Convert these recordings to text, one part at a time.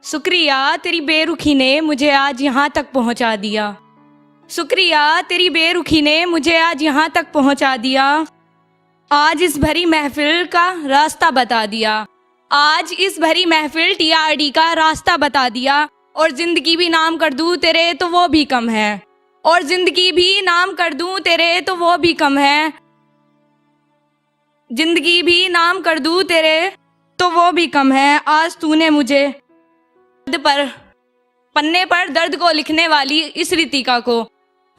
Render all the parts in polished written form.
शुक्रिया तेरी बेरुखी ने मुझे आज यहाँ तक पहुँचा दिया। शुक्रिया तेरी बेरुखी ने मुझे आज यहाँ तक पहुँचा दिया। आज इस भरी महफिल का रास्ता बता दिया। आज इस भरी महफिल टीआरडी का रास्ता बता दिया। और जिंदगी भी नाम कर दूँ तेरे तो वो भी कम है। और जिंदगी भी नाम कर दूँ तेरे तो वो भी कम है। जिंदगी भी नाम कर दूँ तेरे तो वो भी कम है। आज तूने मुझे पन्ने पर दर्द को लिखने वाली इस रितिका को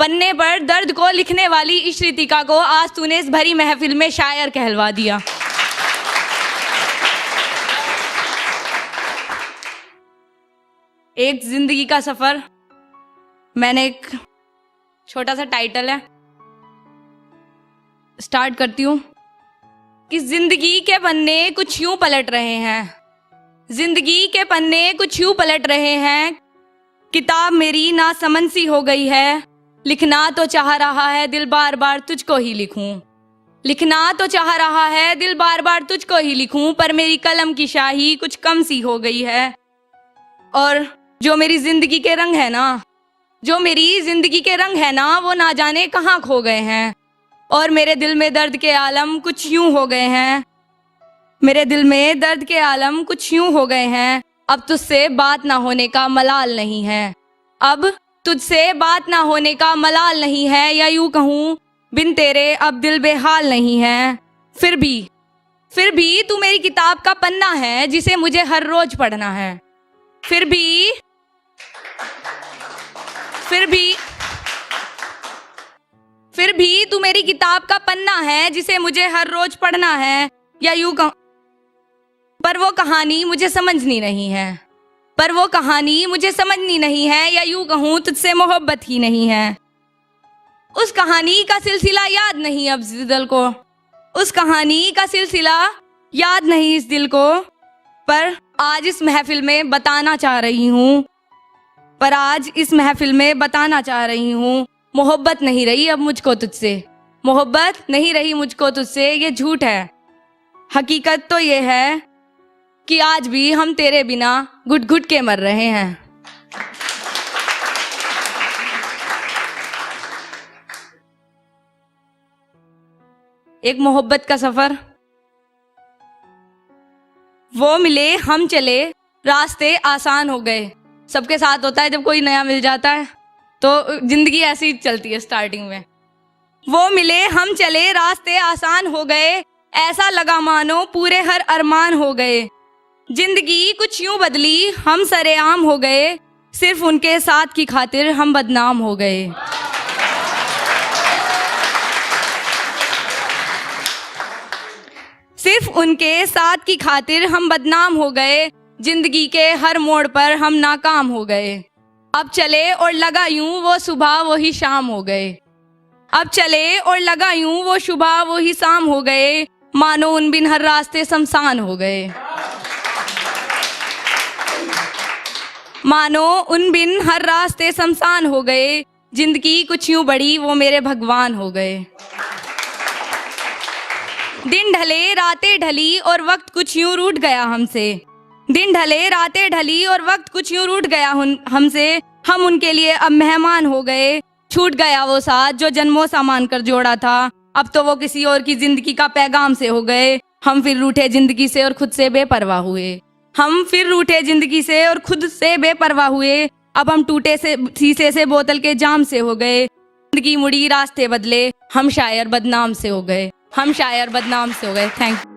पन्ने पर दर्द को लिखने वाली इस रितिका को आज तूने इस भरी महफिल में शायर कहलवा दिया। एक जिंदगी का सफर, मैंने एक छोटा सा टाइटल है, स्टार्ट करती हूँ कि जिंदगी के पन्ने कुछ यूं पलट रहे हैं। जिंदगी के पन्ने कुछ यूं पलट रहे हैं। किताब मेरी नासमझ सी हो गई है। लिखना तो चाह रहा है दिल बार बार तुझको ही लिखूं। लिखना तो चाह रहा है दिल बार बार तुझको ही लिखूं। पर मेरी कलम की शाही कुछ कम सी हो गई है। और जो मेरी जिंदगी के रंग है ना, जो मेरी जिंदगी के रंग है ना, वो ना जाने कहाँ खो गए हैं। और मेरे दिल में दर्द के आलम कुछ यूं हो गए हैं। मेरे दिल में दर्द के आलम कुछ यूं हो गए हैं। अब तुझसे बात ना होने का मलाल नहीं है। अब तुझसे बात ना होने का मलाल नहीं है। या यूं कहूँ बिन तेरे अब दिल बेहाल नहीं है। फिर भी तू मेरी किताब का पन्ना है जिसे मुझे हर रोज पढ़ना है। फिर भी तू मेरी किताब का पन्ना है जिसे मुझे हर रोज पढ़ना है। या यूं कहूं पर वो कहानी मुझे समझनी नहीं है। पर वो कहानी मुझे समझनी नहीं है। या यूं कहूं तुझसे मोहब्बत ही नहीं है। उस कहानी का सिलसिला याद नहीं अब इस दिल को। उस कहानी का सिलसिला याद नहीं इस दिल को। पर आज इस महफिल में बताना चाह रही हूँ। पर आज इस महफिल में बताना चाह रही हूँ, मोहब्बत नहीं रही अब मुझको तुझसे। मोहब्बत नहीं रही मुझको तुझसे, ये झूठ है। हकीकत तो ये है कि आज भी हम तेरे बिना घुट घुट के मर रहे हैं। एक मोहब्बत का सफर, वो मिले हम चले रास्ते आसान हो गए। सबके साथ होता है जब कोई नया मिल जाता है तो जिंदगी ऐसी ही चलती है स्टार्टिंग में। वो मिले हम चले रास्ते आसान हो गए। ऐसा लगा मानो पूरे हर अरमान हो गए। जिंदगी कुछ यूं बदली हम सरेआम हो गए। सिर्फ उनके साथ की खातिर हम बदनाम हो गए। सिर्फ उनके साथ की खातिर हम बदनाम हो गए। जिंदगी के हर मोड़ पर हम नाकाम हो गए। अब चले और लगा यूं वो सुबह वो ही शाम हो गए। अब चले और लगा यूं वो सुबह वो ही शाम हो गए। मानो उन बिन हर रास्ते शमशान हो गए। मानो उन बिन हर रास्ते शमशान हो गए। जिंदगी कुछ यूं बड़ी वो मेरे भगवान हो गए। दिन ढले रातें ढली और वक्त कुछ यूं रूठ गया हमसे। दिन ढले रातें ढली और वक्त कुछ यूं रूठ गया हमसे। हम उनके लिए अब मेहमान हो गए। छूट गया वो साथ जो जन्मों सा मान कर जोड़ा था। अब तो वो किसी और की जिंदगी का पैगाम से हो गए। हम फिर रूठे जिंदगी से और खुद से बेपरवाह हुए। हम फिर रूठे जिंदगी से और खुद से बेपरवाह हुए। अब हम टूटे से शीशे से बोतल के जाम से हो गए। जिंदगी मुड़ी रास्ते बदले, हम शायर बदनाम से हो गए। हम शायर बदनाम से हो गए। Thank you.